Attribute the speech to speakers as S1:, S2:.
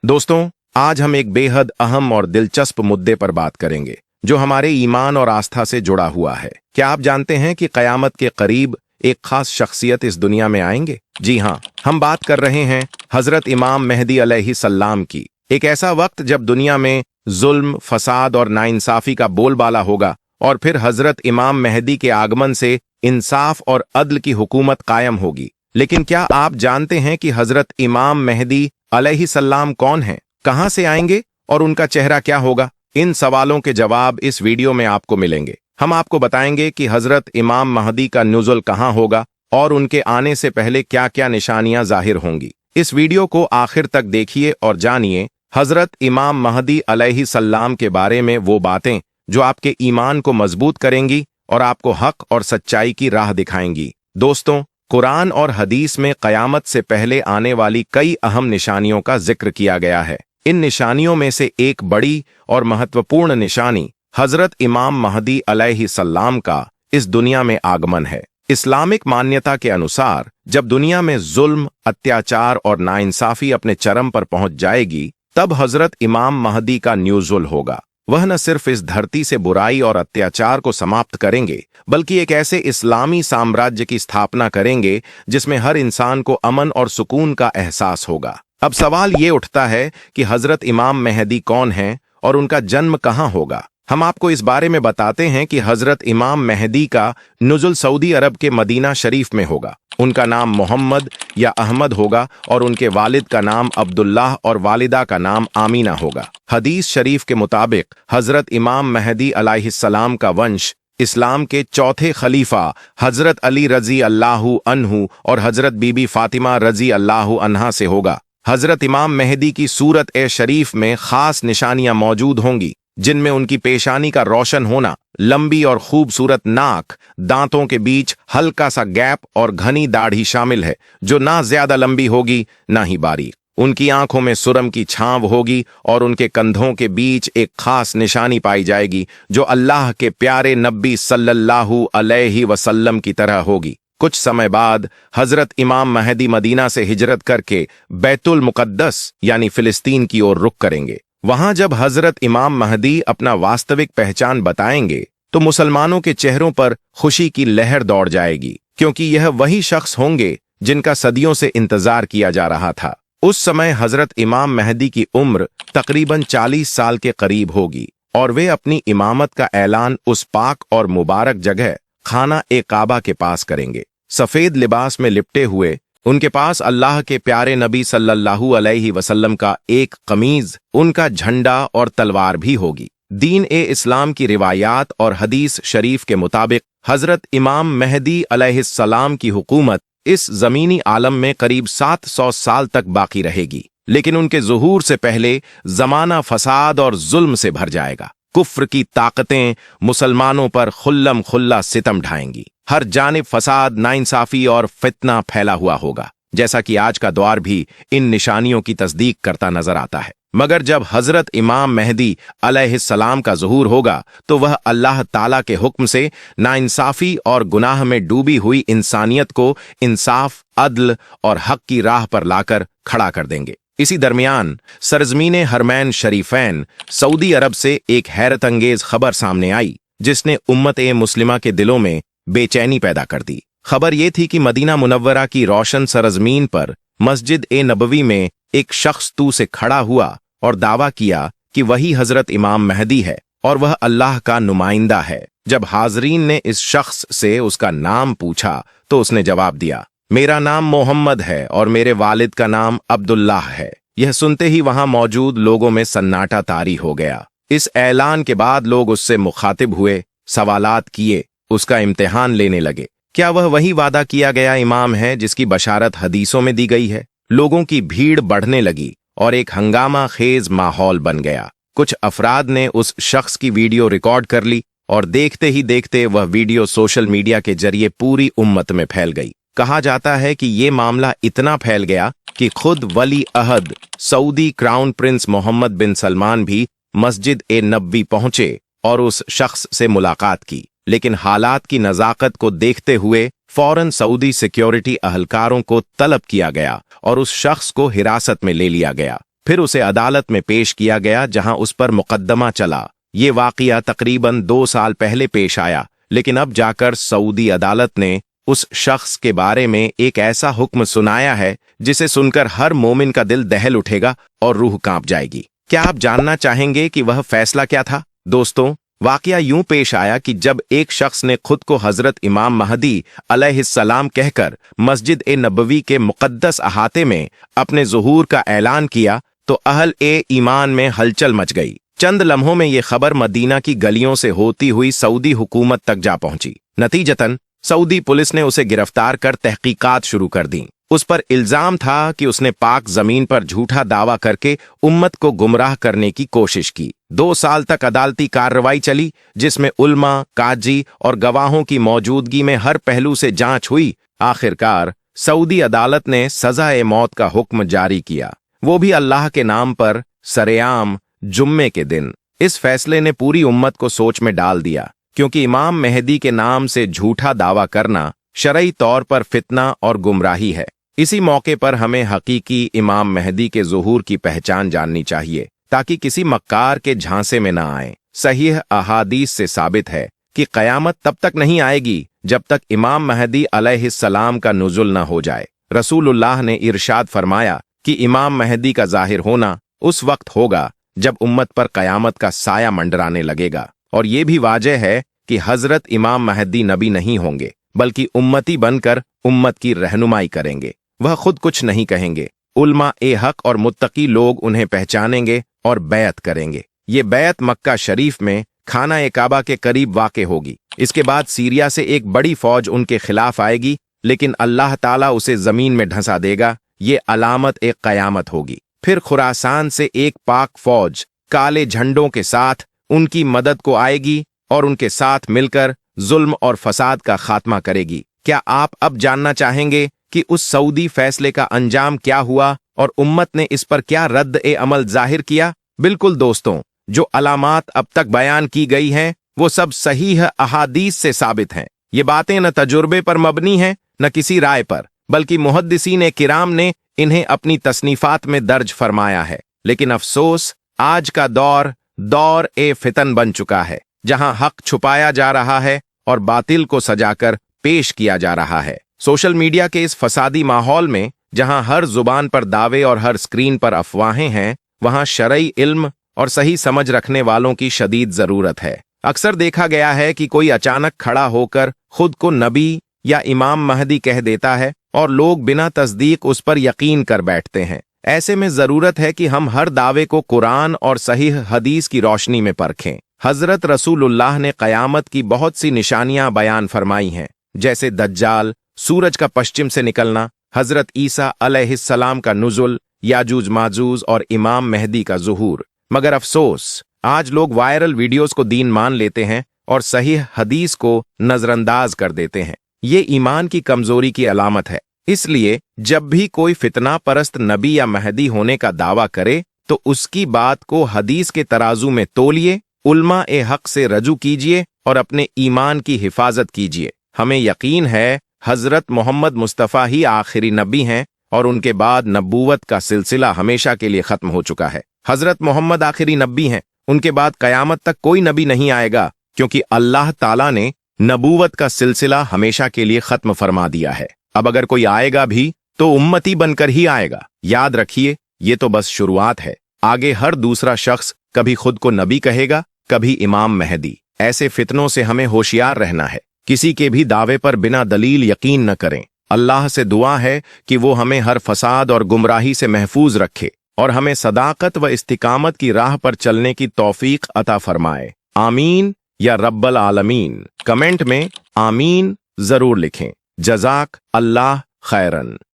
S1: दोस्तों, आज हम एक बेहद अहम और दिलचस्प मुद्दे पर बात करेंगे जो हमारे ईमान और आस्था से जुड़ा हुआ है। क्या आप जानते हैं कि कयामत के करीब एक खास शख्सियत इस दुनिया में आएंगे? जी हाँ, हम बात कर रहे हैं हजरत इमाम मेहदी अलैहिस्सलाम की। एक ऐसा वक्त जब दुनिया में जुल्म, फसाद और नाइंसाफी का बोलबाला होगा और फिर हजरत इमाम मेहदी के आगमन से इंसाफ और अदल की हुकूमत कायम होगी। लेकिन क्या आप जानते हैं कि हजरत इमाम मेहदी अलैहिस्सलाम कौन है, कहां से आएंगे और उनका चेहरा क्या होगा? इन सवालों के जवाब इस वीडियो में आपको मिलेंगे। हम आपको बताएंगे कि हजरत इमाम महदी का नुज़ुल कहां होगा और उनके आने से पहले क्या क्या निशानियां जाहिर होंगी। इस वीडियो को आखिर तक देखिए और जानिए हजरत इमाम महदी अलैहिस्सलाम के बारे में वो बातें जो आपके ईमान को मजबूत करेंगी और आपको हक और सच्चाई की राह दिखाएंगी। दोस्तों, कुरान और हदीस में कयामत से पहले आने वाली कई अहम निशानियों का जिक्र किया गया है। इन निशानियों में से एक बड़ी और महत्वपूर्ण निशानी हजरत इमाम महदी अलैहिस्सलाम का इस दुनिया में आगमन है। इस्लामिक मान्यता के अनुसार जब दुनिया में जुल्म, अत्याचार और नाइंसाफी अपने चरम पर पहुंच जाएगी, तब हजरत इमाम महदी का नुज़ुल होगा। वह न सिर्फ इस धरती से बुराई और अत्याचार को समाप्त करेंगे, बल्कि एक ऐसे इस्लामी साम्राज्य की स्थापना करेंगे जिसमें हर इंसान को अमन और सुकून का एहसास होगा। अब सवाल ये उठता है कि हजरत इमाम मेहदी कौन हैं और उनका जन्म कहाँ होगा। हम आपको इस बारे में बताते हैं कि हजरत इमाम मेहदी का नुज़ुल सऊदी अरब के मदीना शरीफ में होगा। उनका नाम मोहम्मद या अहमद होगा और उनके वालिद का नाम अब्दुल्लाह और वालिदा का नाम आमीना होगा। हदीस शरीफ के मुताबिक हजरत इमाम मेहदी अलैहिस्सलाम का वंश इस्लाम के चौथे खलीफा हजरत अली रजी अल्लाहु अन्हु और हजरत बीबी फातिमा रजी अल्लाहु अन्हा से होगा। हजरत इमाम मेहदी की सूरत ए शरीफ में खास निशानियां मौजूद होंगी, जिनमें उनकी पेशानी का रोशन होना, लंबी और खूबसूरत नाक, दांतों के बीच हल्का सा गैप और घनी दाढ़ी शामिल है जो ना ज्यादा लंबी होगी ना ही बारीक। उनकी आंखों में सुरम की छांव होगी और उनके कंधों के बीच एक खास निशानी पाई जाएगी जो अल्लाह के प्यारे नबी सल्लल्लाहु अलैहि वसल्लम की तरह होगी। कुछ समय बाद हजरत इमाम मेहदी मदीना से हिजरत करके बैतुल मुकद्दस यानी फिलिस्तीन की ओर रुख करेंगे। वहां जब हजरत इमाम महदी अपना वास्तविक पहचान बताएंगे तो मुसलमानों के चेहरों पर खुशी की लहर दौड़ जाएगी, क्योंकि यह वही शख्स होंगे जिनका सदियों से इंतजार किया जा रहा था। उस समय हजरत इमाम मेहदी की उम्र तकरीबन 40 साल के करीब होगी और वे अपनी इमामत का ऐलान उस पाक और मुबारक जगह खाना ए काबा के पास करेंगे। सफेद लिबास में लिपटे हुए उनके पास अल्लाह के प्यारे नबी सल्लल्लाहु अलैहि वसल्लम का एक कमीज, उनका झंडा और तलवार भी होगी। दीन ए इस्लाम की रिवायात और हदीस शरीफ के मुताबिक हजरत इमाम मेहदी अलैहिस्सलाम की हुकूमत इस जमीनी आलम में करीब 700 साल तक बाकी रहेगी, लेकिन उनके ज़ुहूर से पहले जमाना फसाद और जुल्म से भर जाएगा। कुफ्र की ताकतें मुसलमानों पर खुल्लम खुल्ला सितम ढाएंगी। हर जानिब फसाद, नाइंसाफी और फितना फैला हुआ होगा, जैसा कि आज का दौर भी इन निशानियों की तस्दीक करता नजर आता है। मगर जब हजरत इमाम मेहदी अलैहिस्सलाम का ज़ुहूर होगा तो वह अल्लाह ताला के हुक्म से नाइंसाफी और गुनाह में डूबी हुई इंसानियत को इंसाफ, अदल और हक की राह पर लाकर खड़ा कर देंगे। इसी दरमियान सरजमीन हरमैन शरीफैन सऊदी अरब से एक हैरत अंगेज खबर सामने आई जिसने उम्मत ए मुस्लिमा के दिलों में बेचैनी पैदा कर दी। खबर ये थी कि मदीना मुनव्वरा की रोशन सरजमीन पर मस्जिद ए नबवी में एक शख्स तू से खड़ा हुआ और दावा किया कि वही हजरत इमाम मेहदी है और वह अल्लाह का नुमाइंदा है। जब हाजरीन ने इस शख्स से उसका नाम पूछा तो उसने जवाब दिया, मेरा नाम मोहम्मद है और मेरे वालिद का नाम अब्दुल्लाह है। यह सुनते ही वहां मौजूद लोगों में सन्नाटा तारी हो गया। इस ऐलान के बाद लोग उससे मुखातिब हुए, सवालात किए, उसका इम्तिहान लेने लगे। क्या वह वही वादा किया गया इमाम है जिसकी बशारत हदीसों में दी गई है? लोगों की भीड़ बढ़ने लगी और एक हंगामा खेज माहौल बन गया। कुछ अफराद ने उस शख्स की वीडियो रिकॉर्ड कर ली और देखते ही देखते वह वीडियो सोशल मीडिया के जरिए पूरी उम्मत में फैल गई। कहा जाता है कि ये मामला इतना फैल गया कि खुद वली अहद सऊदी क्राउन प्रिंस मोहम्मद बिन सलमान भी मस्जिद ए नबवी पहुंचे और उस शख्स से मुलाकात की, लेकिन हालात की नज़ाकत को देखते हुए फौरन सऊदी सिक्योरिटी अहलकारों को तलब किया गया और उस शख्स को हिरासत में ले लिया गया। फिर उसे अदालत में पेश किया गया जहां उस पर मुकदमा चला। ये वाकया तकरीबन 2 साल पहले पेश आया, लेकिन अब जाकर सऊदी अदालत ने उस शख्स के बारे में एक ऐसा हुक्म सुनाया है जिसे सुनकर हर मोमिन का दिल दहल उठेगा और रूह कांप जाएगी। क्या आप जानना चाहेंगे कि वह फैसला क्या था? दोस्तों, वाकया यूं पेश आया कि जब एक शख्स ने खुद को हजरत इमाम महदी अलैहिस्सलाम कहकर मस्जिद ए नबवी के मुकद्दस अहाते में अपने ज़ुहूर का ऐलान किया तो अहल ए ईमान में हलचल मच गई। चंद लम्हों में ये खबर मदीना की गलियों से होती हुई सऊदी हुकूमत तक जा पहुंची। नतीजतन सऊदी पुलिस ने उसे गिरफ्तार कर तहकीकात शुरू कर दी। उस पर इल्जाम था कि उसने पाक जमीन पर झूठा दावा करके उम्मत को गुमराह करने की कोशिश की। 2 साल तक अदालती कार्रवाई चली, जिसमें उल्मा, काजी और गवाहों की मौजूदगी में हर पहलू से जांच हुई। आखिरकार सऊदी अदालत ने सजा-ए मौत का हुक्म जारी किया, वो भी अल्लाह के नाम पर सरेआम जुम्मे के दिन। इस फैसले ने पूरी उम्मत को सोच में डाल दिया, क्योंकि इमाम मेहदी के नाम से झूठा दावा करना शरई तौर पर फितना और गुमराही है। इसी मौके पर हमें हकीकी इमाम मेहदी के ज़ुहूर की पहचान जाननी चाहिए, ताकि किसी मक्कार के झांसे में न आए। सहीह अहादीस से साबित है कि क़यामत तब तक नहीं आएगी जब तक इमाम मेहदी अलैहिस्सलाम का नुज़ुल न हो जाए। रसूलुल्लाह ने इरशाद फरमाया कि इमाम मेहदी का ज़ाहिर होना उस वक्त होगा जब उम्मत पर क़यामत का साया मंडराने लगेगा। और ये भी वाजह है कि हजरत इमाम मेहदी नबी नहीं होंगे, बल्कि उम्मती बनकर उम्मत की रहनुमाई करेंगे। वह खुद कुछ नहीं कहेंगे, उल्मा ए हक और मुत्तकी लोग उन्हें पहचानेंगे और बैत करेंगे। ये बैत मक्का शरीफ में खाना ए काबा के करीब वाक़े होगी। इसके बाद सीरिया से एक बड़ी फौज उनके खिलाफ आएगी, लेकिन अल्लाह ताला उसे जमीन में ढंसा देगा। ये अलामत एक क़यामत होगी। फिर खुरासान से एक पाक फौज काले झंडों के साथ उनकी मदद को आएगी और उनके साथ मिलकर जुल्म और फसाद का खात्मा करेगी। क्या आप अब जानना चाहेंगे कि उस सऊदी फैसले का अंजाम क्या हुआ और उम्मत ने इस पर क्या रद्द-ए-अमल जाहिर किया? बिल्कुल दोस्तों, जो अलामात अब तक बयान की गई हैं वो सब सहीह अहादीस से साबित हैं। ये बातें न तजुर्बे पर मबनी हैं न किसी राय पर, बल्कि मुहद्दिसीन किराम ने इन्हें अपनी तसनीफात में दर्ज फरमाया है। लेकिन अफसोस, आज का दौर ए फितन बन चुका है, जहां हक छुपाया जा रहा है और बातिल को सजाकर पेश किया जा रहा है। सोशल मीडिया के इस फसादी माहौल में जहां हर जुबान पर दावे और हर स्क्रीन पर अफवाहें हैं, वहां शरई इल्म और सही समझ रखने वालों की शदीद जरूरत है। अक्सर देखा गया है कि कोई अचानक खड़ा होकर खुद को नबी या इमाम महदी कह देता है और लोग बिना तस्दीक उस पर यकीन कर बैठते हैं। ऐसे में जरूरत है कि हम हर दावे को कुरान और सहीह हदीस की रोशनी में परखें। हजरत रसूलुल्लाह ने क़यामत की बहुत सी निशानियां बयान फरमाई हैं, जैसे दज्जाल, सूरज का पश्चिम से निकलना, हजरत ईसा अलैहिस्सलाम का नुज़ुल, याजूज माजूज और इमाम मेहदी का ज़ुहूर। मगर अफसोस, आज लोग वायरल वीडियोस को दीन मान लेते हैं और सहीह हदीस को नजरअंदाज कर देते हैं। ये ईमान की कमजोरी की अलामत है। इसलिए जब भी कोई फितना परस्त नबी या महदी होने का दावा करे तो उसकी बात को हदीस के तराजू में तोलिए, उल्मा ए हक से रजू कीजिए और अपने ईमान की हिफाजत कीजिए। हमें यकीन है हजरत मोहम्मद मुस्तफ़ा ही आखिरी नबी हैं और उनके बाद नबूवत का सिलसिला हमेशा के लिए खत्म हो चुका है। हजरत मोहम्मद आखिरी नबी हैं, उनके बाद कयामत तक कोई नबी नहीं आएगा, क्योंकि अल्लाह ताला ने नबूवत का सिलसिला हमेशा के लिए खत्म फरमा दिया है। अब अगर कोई आएगा भी तो उम्मती बनकर ही आएगा। याद रखिए, ये तो बस शुरुआत है। आगे हर दूसरा शख्स कभी खुद को नबी कहेगा, कभी इमाम मेहदी। ऐसे फितनों से हमें होशियार रहना है। किसी के भी दावे पर बिना दलील यकीन न करें। अल्लाह से दुआ है कि वो हमें हर फसाद और गुमराही से महफूज रखे और हमें सदाकत व इस्तिकामत की राह पर चलने की तौफीक अता फरमाए। आमीन या रब्बल आलमीन। कमेंट में आमीन जरूर लिखें। जज़ाक अल्लाह खैरन।